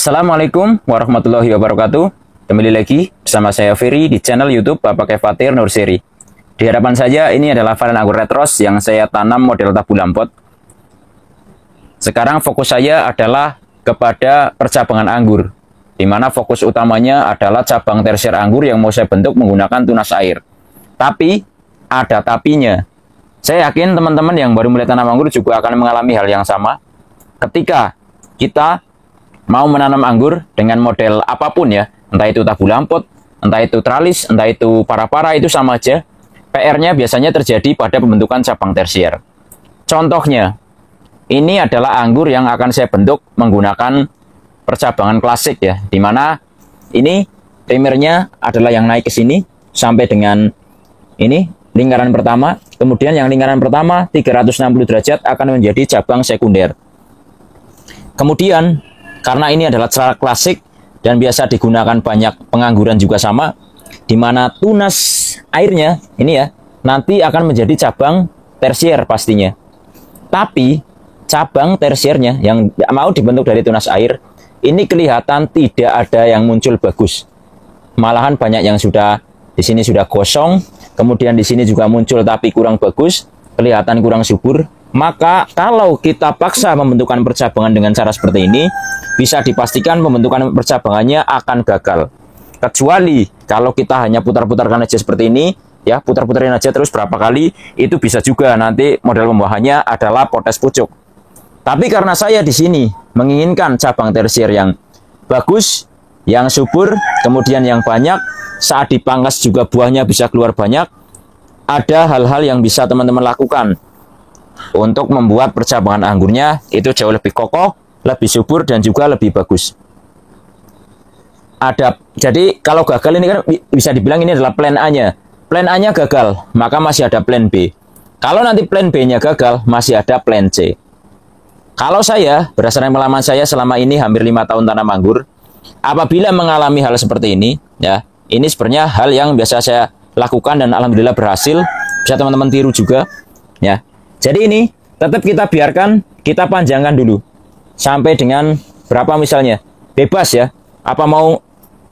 Assalamualaikum warahmatullahi wabarakatuh. Kembali lagi bersama saya Ferry di channel YouTube Bapak Kefatir Nurseri. Di hadapan saya ini adalah varian anggur red rose yang saya tanam model tabu lampot. Sekarang fokus saya adalah kepada percabangan anggur, di mana fokus utamanya adalah cabang tersier anggur yang mau saya bentuk menggunakan tunas air. Tapi ada tapinya. Saya yakin teman-teman yang baru mulai tanam anggur juga akan mengalami hal yang sama. Ketika kita mau menanam anggur dengan model apapun ya, entah itu tabu lampot, entah itu tralis, entah itu para-para, itu sama aja. PR-nya biasanya terjadi pada pembentukan cabang tersier. Contohnya, ini adalah anggur yang akan saya bentuk menggunakan percabangan klasik ya, dimana ini primernya adalah yang naik ke sini sampai dengan ini lingkaran pertama, kemudian yang lingkaran pertama 360 derajat akan menjadi cabang sekunder. Kemudian karena ini adalah cara klasik dan biasa digunakan banyak pengangguran juga sama, di mana tunas airnya ini ya nanti akan menjadi cabang tersier pastinya. Tapi cabang tersiernya yang mau dibentuk dari tunas air ini kelihatan tidak ada yang muncul bagus. Malahan banyak yang sudah di sini sudah gosong, kemudian di sini juga muncul tapi kurang bagus, kelihatan kurang subur. Maka kalau kita paksa membentukkan percabangan dengan cara seperti ini, bisa dipastikan pembentukan percabangannya akan gagal. Kecuali kalau kita hanya putar-putarkan aja seperti ini, ya putar-putarin aja terus berapa kali, itu bisa juga nanti model pembuahannya adalah potes pucuk. Tapi karena saya di sini menginginkan cabang tersier yang bagus, yang subur, kemudian yang banyak, saat dipangkas juga buahnya bisa keluar banyak, ada hal-hal yang bisa teman-teman lakukan untuk membuat percabangan anggurnya itu jauh lebih kokoh, lebih subur, dan juga lebih bagus. Jadi kalau gagal ini kan bisa dibilang ini adalah plan A-nya. Plan A-nya gagal, maka masih ada plan B. Kalau nanti plan B-nya gagal, masih ada plan C. Kalau saya, berdasarkan pengalaman saya selama ini hampir 5 tahun tanam anggur, apabila mengalami hal seperti ini, ya ini sebenarnya hal yang biasa saya lakukan dan alhamdulillah berhasil. Bisa teman-teman tiru juga, ya. Jadi ini tetap kita biarkan, kita panjangkan dulu sampai dengan berapa misalnya, bebas ya. Apa mau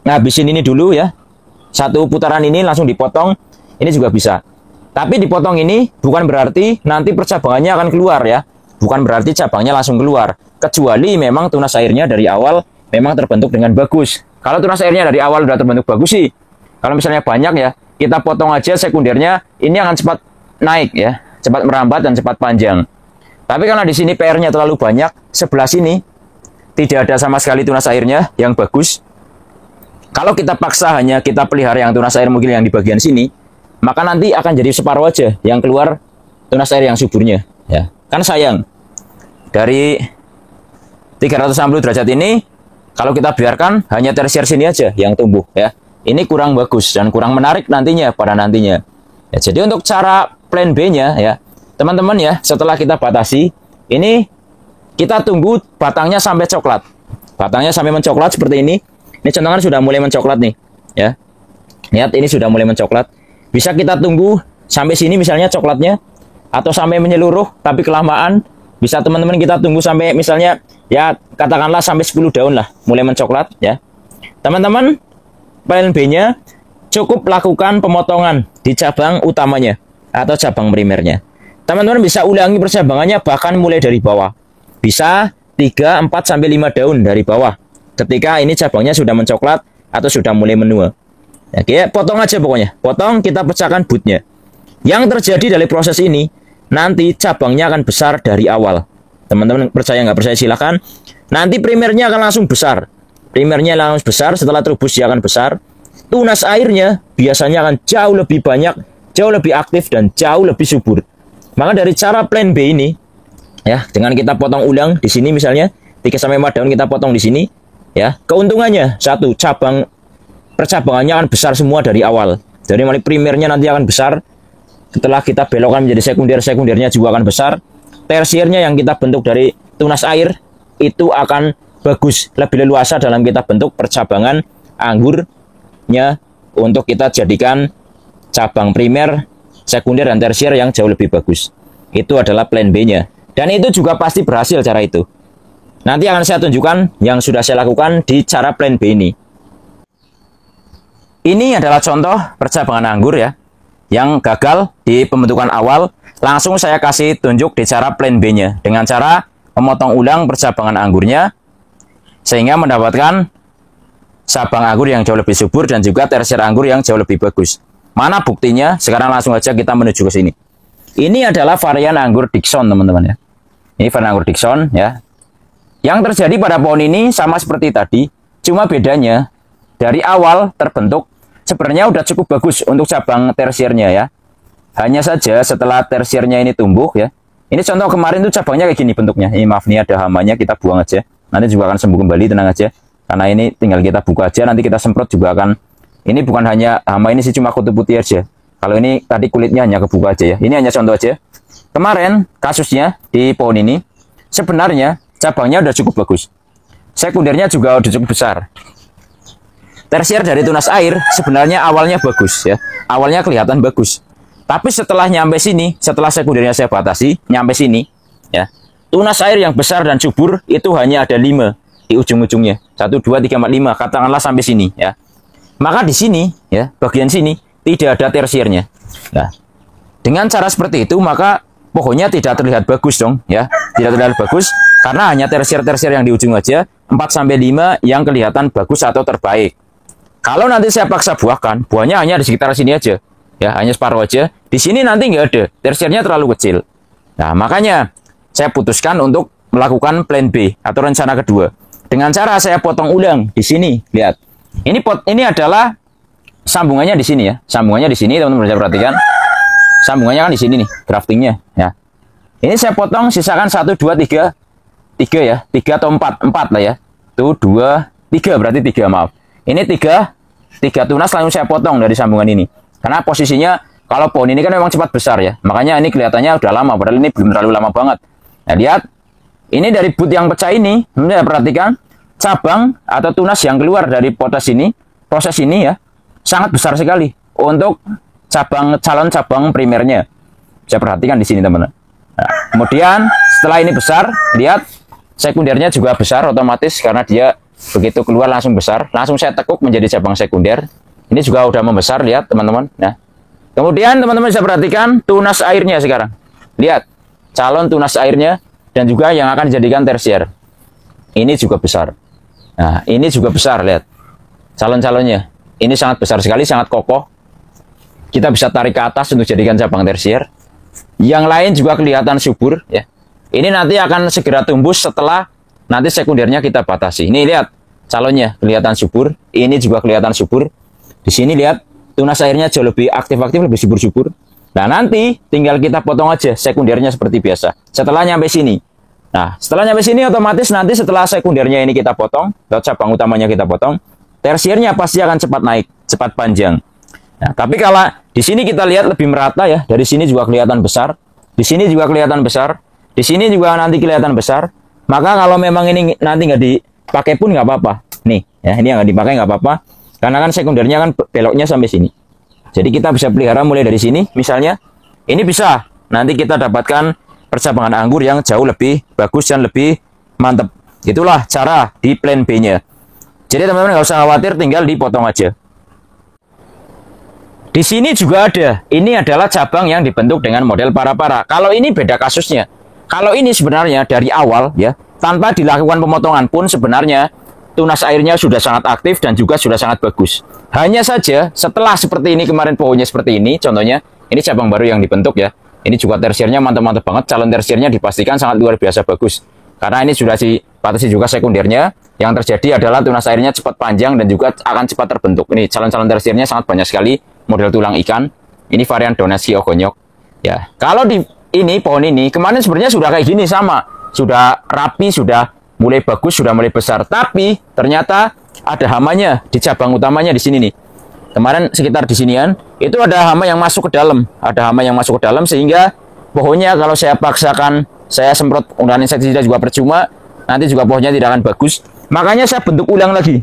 ngabisin ini dulu ya, satu putaran ini langsung dipotong, ini juga bisa. Tapi dipotong ini bukan berarti nanti percabangannya akan keluar ya, bukan berarti cabangnya langsung keluar, kecuali memang tunas airnya dari awal memang terbentuk dengan bagus. Kalau tunas airnya dari awal sudah terbentuk bagus sih, kalau misalnya banyak ya, kita potong aja sekundernya, ini akan cepat naik ya, cepat merambat dan cepat panjang. Tapi karena di sini PR-nya terlalu banyak, sebelah sini tidak ada sama sekali tunas airnya yang bagus. Kalau kita paksa hanya kita pelihara yang tunas air mungkin yang di bagian sini, maka nanti akan jadi separuh aja yang keluar tunas air yang suburnya. Ya, kan sayang. Dari 360 derajat ini, kalau kita biarkan hanya tersier sini aja yang tumbuh ya. Ini kurang bagus dan kurang menarik nantinya pada nantinya. Ya, jadi untuk cara plan B-nya ya, teman-teman ya, setelah kita batasi, ini kita tunggu batangnya sampai coklat. Batangnya sampai mencoklat seperti ini. Ini contohnya sudah mulai mencoklat nih, ya. Lihat ini sudah mulai mencoklat. Bisa kita tunggu sampai sini misalnya coklatnya, atau sampai menyeluruh tapi kelamaan. Bisa teman-teman kita tunggu sampai misalnya ya katakanlah sampai 10 daun lah mulai mencoklat ya. Teman-teman, plan B-nya cukup lakukan pemotongan di cabang utamanya atau cabang primernya. Teman-teman bisa ulangi percabangannya bahkan mulai dari bawah. Bisa 3, 4, sampai 5 daun dari bawah. Ketika ini cabangnya sudah mencoklat atau sudah mulai menua. Ya, kayak potong aja pokoknya. Potong, kita pecahkan butnya. Yang terjadi dari proses ini, nanti cabangnya akan besar dari awal. Teman-teman percaya nggak percaya silahkan. Nanti primernya akan langsung besar. Primernya langsung besar, setelah terubus dia akan besar. Tunas airnya biasanya akan jauh lebih banyak, jauh lebih aktif, dan jauh lebih subur. Maka dari cara plan B ini, ya, dengan kita potong ulang di sini misalnya 3-4 daun kita potong di sini, ya, keuntungannya satu, cabang percabangannya akan besar semua dari awal. Jadi mulai primernya nanti akan besar, setelah kita belokkan menjadi sekunder, sekundernya juga akan besar. Tersiernya yang kita bentuk dari tunas air itu akan bagus, lebih leluasa dalam kita bentuk percabangan anggurnya untuk kita jadikan cabang primer, sekunder, dan tersier yang jauh lebih bagus. Itu adalah plan B-nya. Dan itu juga pasti berhasil cara itu. Nanti akan saya tunjukkan yang sudah saya lakukan di cara plan B ini. Ini adalah contoh percabangan anggur ya, yang gagal di pembentukan awal. Langsung saya kasih tunjuk di cara plan B-nya dengan cara memotong ulang percabangan anggurnya sehingga mendapatkan cabang anggur yang jauh lebih subur dan juga tersier anggur yang jauh lebih bagus. Mana buktinya? Sekarang langsung aja kita menuju ke sini. Ini adalah varian anggur Dickson, teman-teman ya. Ini varian anggur Dickson ya. Yang terjadi pada pohon ini sama seperti tadi, cuma bedanya dari awal terbentuk sebenarnya udah cukup bagus untuk cabang tersiernya ya. Hanya saja setelah tersiernya ini tumbuh ya. Ini contoh kemarin tuh cabangnya kayak gini bentuknya. Ini maaf nih ada hamanya, kita buang aja. Nanti juga akan sembuh kembali, tenang aja. Karena ini tinggal kita buka aja, nanti kita semprot juga akan. Ini bukan hanya hama ini sih, cuma kutu putih aja. Kalau ini tadi kulitnya hanya kebuka aja ya. Ini hanya contoh aja. Kemarin kasusnya di pohon ini sebenarnya cabangnya udah cukup bagus. Sekundernya juga udah cukup besar. Tersier dari tunas air sebenarnya awalnya bagus ya. Awalnya kelihatan bagus. Tapi setelah nyampe sini, setelah sekundernya saya batasi, nyampe sini ya. Tunas air yang besar dan subur itu hanya ada 5 di ujung-ujungnya. 1 2 3 4 5, katakanlah sampai sini ya. Maka di sini ya, bagian sini tidak ada tersiernya. Nah, dengan cara seperti itu maka pohonnya tidak terlihat bagus dong ya. Tidak terlihat bagus karena hanya tersier-tersier yang di ujung aja, 4 sampai 5 yang kelihatan bagus atau terbaik. Kalau nanti saya paksa buahkan, buahnya hanya di sekitar sini aja. Ya, hanya separuh aja. Di sini nanti nggak ada. Tersiernya terlalu kecil. Nah, makanya saya putuskan untuk melakukan plan B atau rencana kedua. Dengan cara saya potong ulang di sini. Lihat. Ini adalah sambungannya di sini ya. Sambungannya di sini, teman-teman bisa perhatikan. Sambungannya kan di sini nih, graftingnya ya. Ini saya potong sisakan 1 2 3 ya. 3 atau 4 lah ya. Tuh 2 3 berarti 3, maaf. Ini 3 tunas langsung saya potong dari sambungan ini. Karena posisinya kalau pohon ini kan memang cepat besar ya. Makanya ini kelihatannya udah lama, padahal ini belum terlalu lama banget. Nah, lihat. Ini dari but yang pecah ini, Anda perhatikan cabang atau tunas yang keluar dari proses ini ya, sangat besar sekali untuk calon cabang primernya. Saya perhatikan di sini, teman-teman. Nah, kemudian setelah ini besar, lihat sekundernya juga besar otomatis karena dia begitu keluar langsung besar, langsung saya tekuk menjadi cabang sekunder. Ini juga udah membesar, lihat teman-teman. Nah, kemudian teman-teman bisa perhatikan tunas airnya sekarang. Lihat, calon tunas airnya dan juga yang akan dijadikan tersier. Ini juga besar. Nah, ini juga besar, lihat. Calon-calonnya. Ini sangat besar sekali, sangat kokoh. Kita bisa tarik ke atas untuk jadikan cabang tersier. Yang lain juga kelihatan subur ya. Ini nanti akan segera tumbuh setelah nanti sekundernya kita batasi. Ini lihat calonnya kelihatan subur, ini juga kelihatan subur. Di sini lihat tunas airnya jauh lebih aktif-aktif, lebih subur-subur. Nah, nanti tinggal kita potong aja sekundernya seperti biasa. Setelah nyampe sini. Nah, setelah nyampe sini otomatis nanti setelah sekundernya ini kita potong, atau cabang utamanya kita potong, tersiernya pasti akan cepat naik, cepat panjang. Nah, tapi kalau di sini kita lihat lebih merata ya. Dari sini juga kelihatan besar, di sini juga kelihatan besar, di sini juga nanti kelihatan besar. Maka kalau memang ini nanti nggak dipakai pun nggak apa-apa. Nih, ya ini yang nggak dipakai nggak apa-apa. Karena kan sekundernya kan beloknya sampai sini. Jadi kita bisa pelihara mulai dari sini. Misalnya, ini bisa. Nanti kita dapatkan percabangan anggur yang jauh lebih bagus dan lebih mantap. Itulah cara di plan B-nya. Jadi teman-teman nggak usah khawatir, tinggal dipotong aja. Di sini juga ada. Ini adalah cabang yang dibentuk dengan model para-para. Kalau ini beda kasusnya. Kalau ini sebenarnya dari awal ya, tanpa dilakukan pemotongan pun sebenarnya tunas airnya sudah sangat aktif dan juga sudah sangat bagus. Hanya saja setelah seperti ini kemarin pohonnya seperti ini, contohnya ini cabang baru yang dibentuk ya. Ini juga tersiernya mantap-mantap banget. Calon tersiernya dipastikan sangat luar biasa bagus. Karena ini sudah dibatasi juga sekundernya. Yang terjadi adalah tunas airnya cepat panjang dan juga akan cepat terbentuk. Ini calon-calon tersiernya sangat banyak sekali. Model tulang ikan. Ini varian Donetski Ogonyok. Ya, kalau di ini pohon ini kemarin sebenarnya sudah kayak gini sama. Sudah rapi, sudah mulai bagus, sudah mulai besar. Tapi ternyata ada hamanya di cabang utamanya di sini nih. Kemarin sekitar di sinian itu ada hama yang masuk ke dalam. Ada hama yang masuk ke dalam sehingga pohonnya kalau saya paksakan saya semprot unggahan insektisida juga percuma. Nanti juga pohonnya tidak akan bagus. Makanya saya bentuk ulang lagi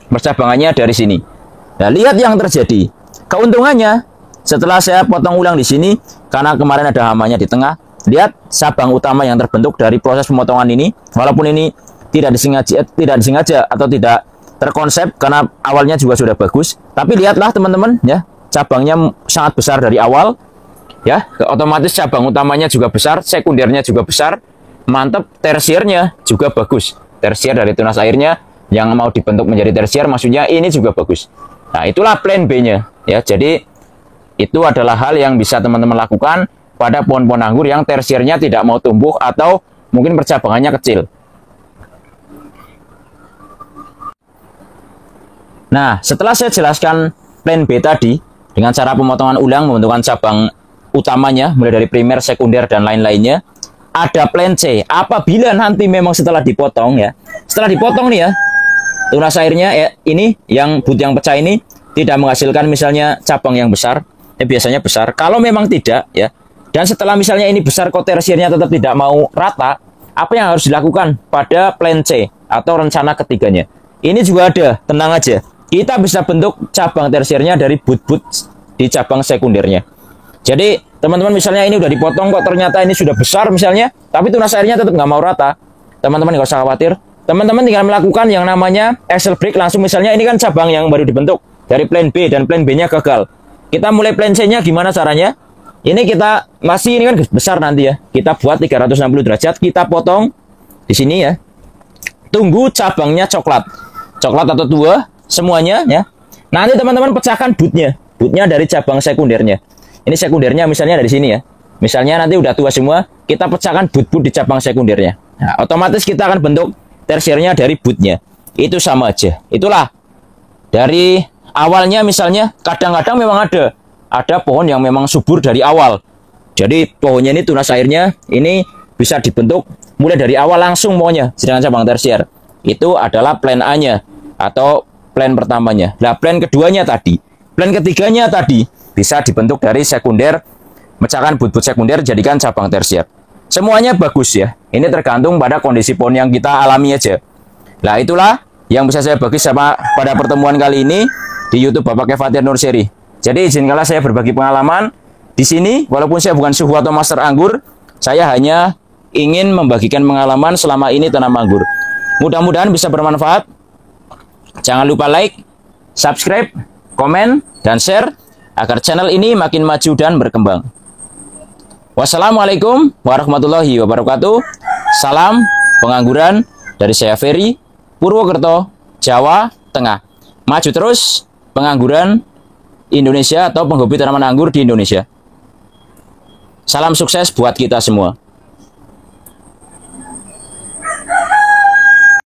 percabangannya dari sini. Nah, lihat yang terjadi. Keuntungannya setelah saya potong ulang di sini karena kemarin ada hamanya di tengah, Lihat cabang utama yang terbentuk dari proses pemotongan ini, walaupun ini tidak disengaja atau tidak terkonsep karena awalnya juga sudah bagus, tapi lihatlah teman-teman ya, cabangnya sangat besar dari awal ya, otomatis cabang utamanya juga besar, sekundernya juga besar, mantap, tersiernya juga bagus. Tersier dari tunas airnya yang mau dibentuk menjadi tersier, maksudnya ini juga bagus. Nah, itulah plan B-nya ya. Jadi itu adalah hal yang bisa teman-teman lakukan pada pohon-pohon anggur yang tersiernya tidak mau tumbuh atau mungkin percabangannya kecil. Nah, setelah saya jelaskan plan B tadi, dengan cara pemotongan ulang membentukkan cabang utamanya, mulai dari primer, sekunder, dan lain-lainnya, ada plan C. Apabila nanti memang setelah dipotong ya, setelah dipotong nih ya, tunas airnya ini, yang yang pecah ini, tidak menghasilkan misalnya cabang yang besar, biasanya besar. Kalau memang tidak ya, dan setelah misalnya ini besar kok tersiernya tetap tidak mau rata, apa yang harus dilakukan pada plan C atau rencana ketiganya? Ini juga ada, tenang aja. Kita bisa bentuk cabang tersiernya dari but-but di cabang sekundernya. Jadi teman-teman misalnya ini udah dipotong kok ternyata ini sudah besar misalnya, tapi tunas airnya tetap nggak mau rata. Teman-teman nggak usah khawatir. Teman-teman tinggal melakukan yang namanya axle break langsung. Misalnya ini kan cabang yang baru dibentuk dari plan B dan plan B-nya gagal. Kita mulai plan C-nya gimana caranya? Ini kita masih, ini kan besar nanti ya. Kita buat 360 derajat, kita potong di sini ya. Tunggu cabangnya coklat atau tua semuanya ya. Nanti teman-teman pecahkan butnya dari cabang sekundernya. Ini sekundernya misalnya dari sini ya. Misalnya nanti udah tua semua, kita pecahkan but-but di cabang sekundernya. Nah, otomatis kita akan bentuk tersiernya dari butnya. Itu sama aja. Itulah dari awalnya misalnya kadang-kadang memang ada pohon yang memang subur dari awal. Jadi pohonnya ini tunas airnya ini bisa dibentuk mulai dari awal langsung pokoknya sedangkan cabang tersier. Itu adalah plan A-nya atau plan pertamanya. Nah, plan keduanya tadi, plan ketiganya tadi bisa dibentuk dari sekunder, mecahkan but-but sekunder jadikan cabang tersier. Semuanya bagus ya. Ini tergantung pada kondisi pohon yang kita alami aja. Nah, itulah yang bisa saya bagi sama pada pertemuan kali ini di YouTube Bapak Kefatir Nurseri. Jadi izinkanlah saya berbagi pengalaman di sini, walaupun saya bukan suhu atau master anggur, saya hanya ingin membagikan pengalaman selama ini tanam anggur. Mudah-mudahan bisa bermanfaat. Jangan lupa like, subscribe, komen, dan share agar channel ini makin maju dan berkembang. Wassalamualaikum warahmatullahi wabarakatuh. Salam pengangguran dari saya Ferry, Purwokerto, Jawa Tengah. Maju terus pengangguran Indonesia atau penghobi tanaman anggur di Indonesia. Salam sukses buat kita semua.